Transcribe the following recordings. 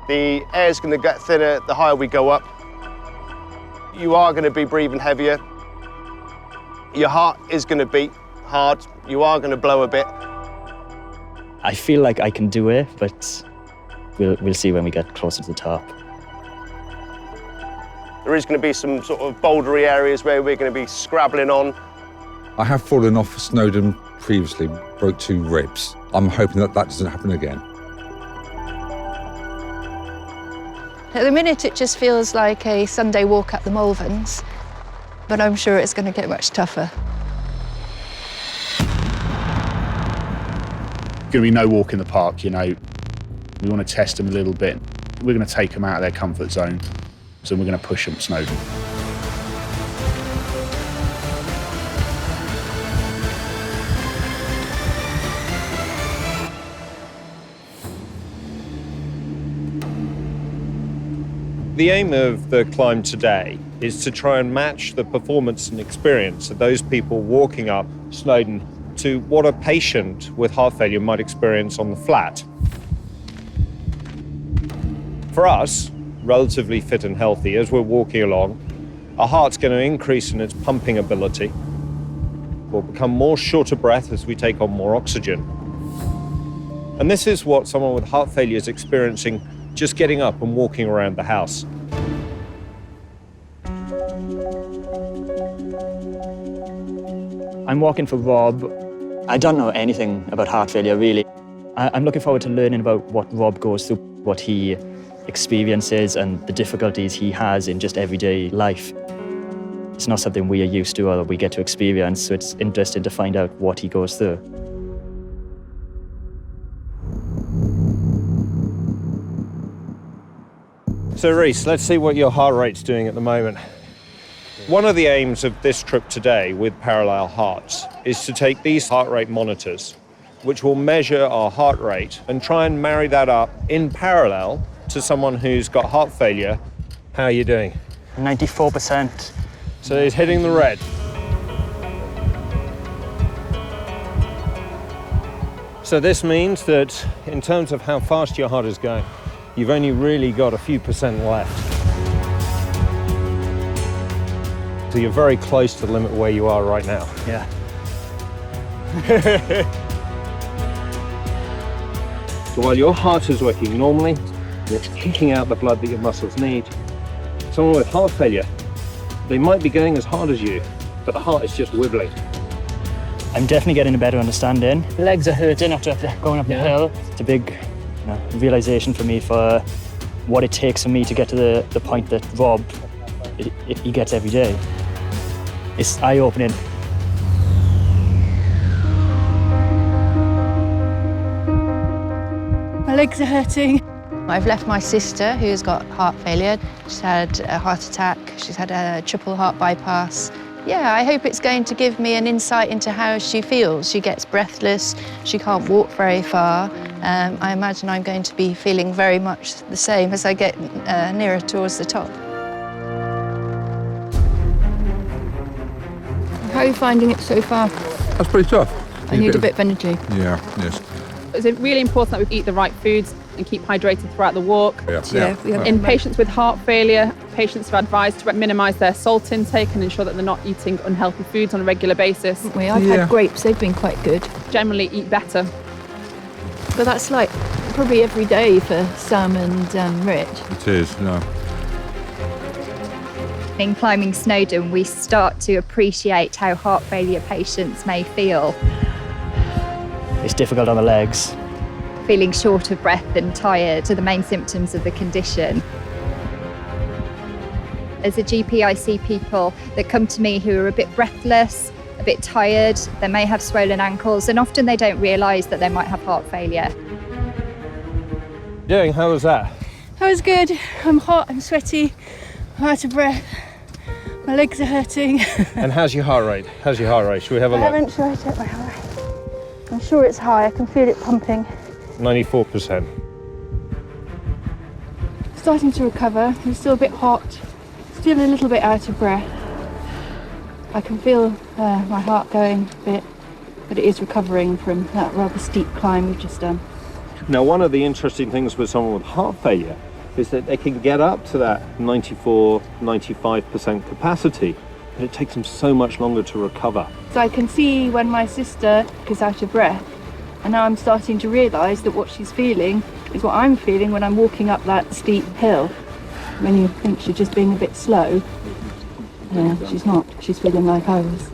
The air's going to get thinner the higher we go up. You are going to be breathing heavier. Your heart is going to beat hard. You are going to blow a bit. I feel like I can do it, but we'll see when we get closer to the top. There is going to be some sort of bouldery areas where we're going to be scrabbling on. I have fallen off Snowdon previously, broke 2 ribs. I'm hoping that doesn't happen again. At the minute, it just feels like a Sunday walk up the Malverns, but I'm sure it's going to get much tougher. Going to be no walk in the park, you know. We want to test them a little bit. We're going to take them out of their comfort zone, so we're going to push them Snowdon. The aim of the climb today is to try and match the performance and experience of those people walking up Snowdon to what a patient with heart failure might experience on the flat. For us, relatively fit and healthy, as we're walking along, our heart's going to increase in its pumping ability. We'll become more short of breath as we take on more oxygen. And this is what someone with heart failure is experiencing just getting up and walking around the house. I'm walking for Rob. I don't know anything about heart failure, really. I'm looking forward to learning about what Rob goes through, what he experiences and the difficulties he has in just everyday life. It's not something we are used to or we get to experience, so it's interesting to find out what he goes through. So Reece, let's see what your heart rate's doing at the moment. One of the aims of this trip today with Parallel Hearts is to take these heart rate monitors, which will measure our heart rate and try and marry that up in parallel to someone who's got heart failure. How are you doing? 94%. So he's hitting the red. So this means that in terms of how fast your heart is going, you've only really got a few percent left. So you're very close to the limit where you are right now. Yeah. So while your heart is working normally, it's kicking out the blood that your muscles need. Someone with heart failure, they might be going as hard as you, but the heart is just wibbling. I'm definitely getting a better understanding. Legs are hurting after going up the hill. It's a big realization for me for what it takes for me to get to the point that Rob, he gets every day. It's eye-opening. My legs are hurting. I've left my sister, who's got heart failure. She's had a heart attack. She's had a triple heart bypass. Yeah, I hope it's going to give me an insight into how she feels. She gets breathless. She can't walk very far. I imagine I'm going to be feeling very much the same as I get nearer towards the top. How are you finding it so far? That's pretty tough. I need a bit of energy. Yeah, yes. It's really important that we eat the right foods and keep hydrated throughout the walk. In patients with heart failure, patients are advised to minimise their salt intake and ensure that they're not eating unhealthy foods on a regular basis. I've had grapes, they've been quite good. Generally eat better. But that's like probably every day for Sam and Rich. It is, no. In climbing Snowdon, we start to appreciate how heart failure patients may feel. It's difficult on the legs. Feeling short of breath and tired are the main symptoms of the condition. As a GP, I see people that come to me who are a bit breathless, a bit tired, they may have swollen ankles, and often they don't realise that they might have heart failure. Doing, how was that? That was good. I'm hot, I'm sweaty, I'm out of breath. My legs are hurting. And how's your heart rate? How's your heart rate? Should we have a look? I haven't tried it, my heart rate. I'm sure it's high, I can feel it pumping. 94%. Starting to recover. I'm still a bit hot, still a little bit out of breath. I can feel my heart going a bit, but it is recovering from that rather steep climb we've just done. Now, one of the interesting things with someone with heart failure is that they can get up to that 94, 95% capacity, but it takes them so much longer to recover. So I can see when my sister is out of breath, and now I'm starting to realise that what she's feeling is what I'm feeling when I'm walking up that steep hill. When you think she's just being a bit slow, yeah, she's not. She's feeling like I was.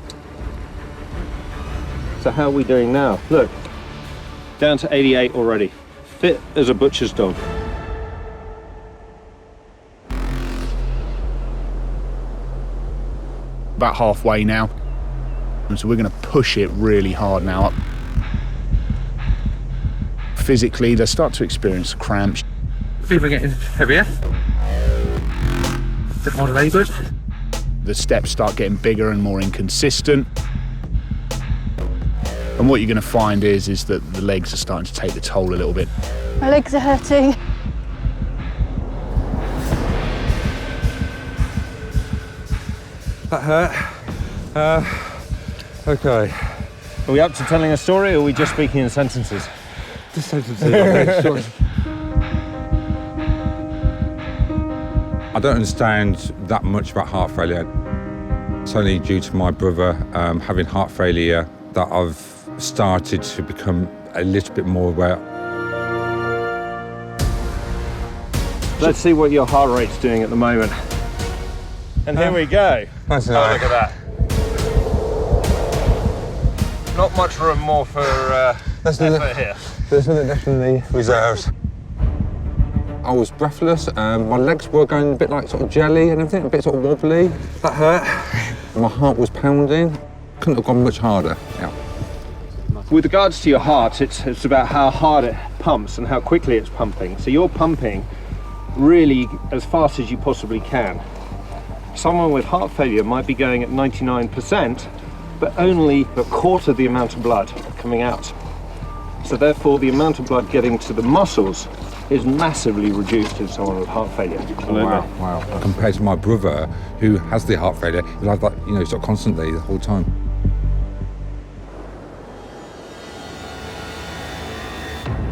So how are we doing now? Look, down to 88 already. Fit as a butcher's dog. About halfway now. And so we're going to push it really hard now up. Physically, they start to experience cramps. Feet are getting heavier. A bit more laboured. The steps start getting bigger and more inconsistent. And what you're going to find is that the legs are starting to take the toll a little bit. My legs are hurting. That hurt. Okay. Are we up to telling a story, or are we just speaking in sentences? Just sentences. I don't understand that much about heart failure. It's only due to my brother having heart failure that I've started to become a little bit more aware. Let's see what your heart rate's doing at the moment. And here we go. That's Oh, look at that. Not much room more for effort here. There's definitely reserves. I was breathless. My legs were going a bit like sort of jelly and everything, a bit sort of wobbly. That hurt. My heart was pounding. Couldn't have gone much harder. Yeah. With regards to your heart, it's about how hard it pumps and how quickly it's pumping. So you're pumping really as fast as you possibly can. Someone with heart failure might be going at 99%, but only a quarter the amount of blood coming out. So therefore, the amount of blood getting to the muscles is massively reduced in someone with heart failure. Wow. Compared to my brother, who has the heart failure, he'll have that, sort of constantly the whole time.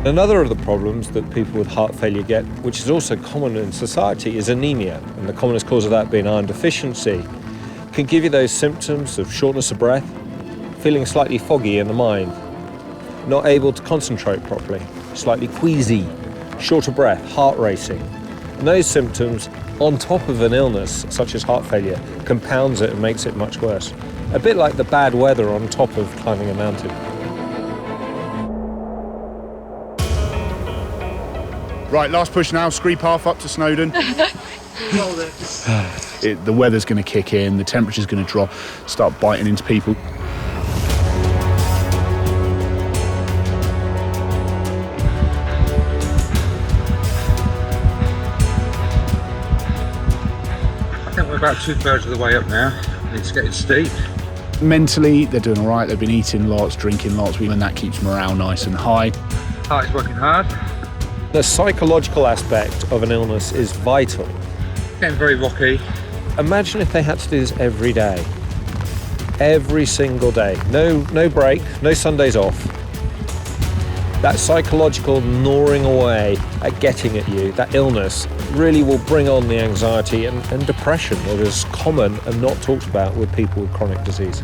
Another of the problems that people with heart failure get, which is also common in society, is anemia. And the commonest cause of that being iron deficiency. Can give you those symptoms of shortness of breath, feeling slightly foggy in the mind, not able to concentrate properly, slightly queasy, short of breath, heart racing. And those symptoms, on top of an illness such as heart failure, compounds it and makes it much worse. A bit like the bad weather on top of climbing a mountain. Right, last push now, scree path up to Snowdon. The weather's going to kick in, the temperature's going to drop, start biting into people. I think we're about 2/3 of the way up now. It's getting steep. Mentally, they're doing all right. They've been eating lots, drinking lots, and that keeps morale nice and high. Heart is working hard. The psychological aspect of an illness is vital. Getting very rocky. Imagine if they had to do this every day. Every single day. No break, no Sundays off. That psychological gnawing away at getting at you, that illness, really will bring on the anxiety and depression that is common and not talked about with people with chronic disease.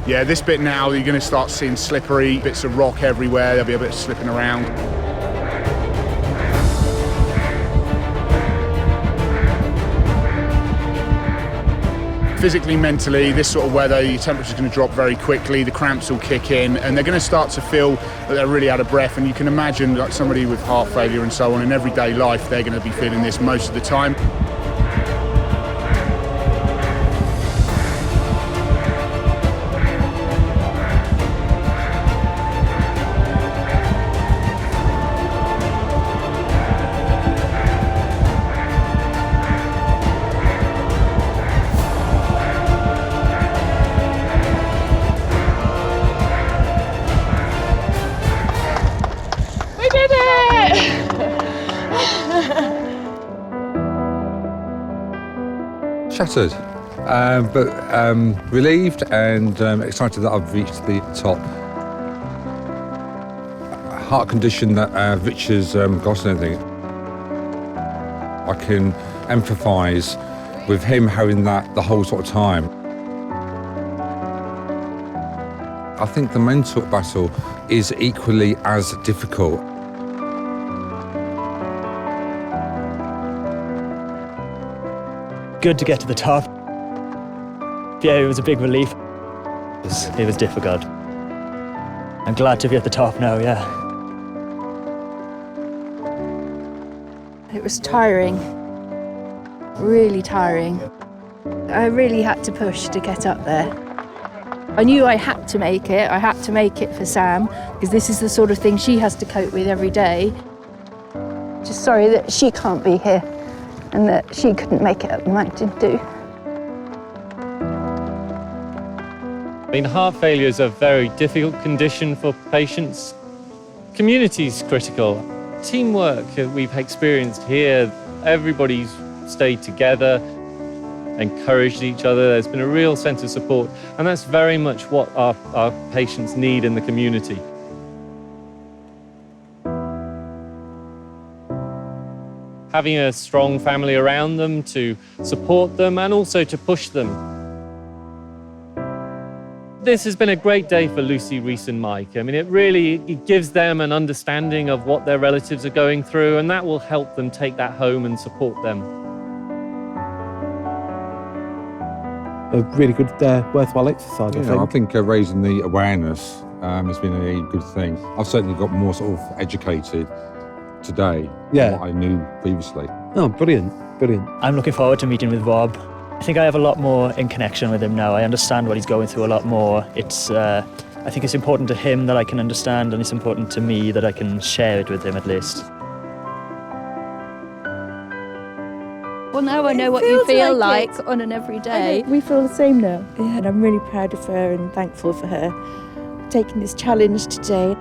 Yeah, this bit now, you're going to start seeing slippery bits of rock everywhere. There'll be a bit of slipping around. Physically, mentally, this sort of weather, your temperature's going to drop very quickly, the cramps will kick in, and they're going to start to feel that they're really out of breath. And you can imagine, like somebody with heart failure and so on, in everyday life, they're going to be feeling this most of the time. shattered, but relieved and excited that I've reached the top. A heart condition that Richard's got and everything. I can empathise with him having that the whole sort of time. I think the mental battle is equally as difficult. Good to get to the top. Yeah, it was a big relief. It was difficult. I'm glad to be at the top now, yeah. It was tiring, really tiring. I really had to push to get up there. I knew I had to make it. I had to make it for Sam, because this is the sort of thing she has to cope with every day. Just sorry that she can't be here and that she couldn't make it up the mountain too. I mean, heart failure is a very difficult condition for patients. Community is critical. Teamwork we've experienced here, everybody's stayed together, encouraged each other. There's been a real sense of support, and that's very much what our patients need in the community. Having a strong family around them to support them and also to push them. This has been a great day for Lucy, Reese and Mike. I mean, it gives them an understanding of what their relatives are going through, and that will help them take that home and support them. A really good, worthwhile exercise, I think raising the awareness has been a good thing. I've certainly got more sort of educated today than what I knew previously. Oh, brilliant, brilliant. I'm looking forward to meeting with Rob. I think I have a lot more in connection with him now. I understand what he's going through a lot more. I think it's important to him that I can understand, and it's important to me that I can share it with him at least. Well, now I know what you feel like on an everyday. We feel the same now. Yeah, and I'm really proud of her and thankful for her taking this challenge today.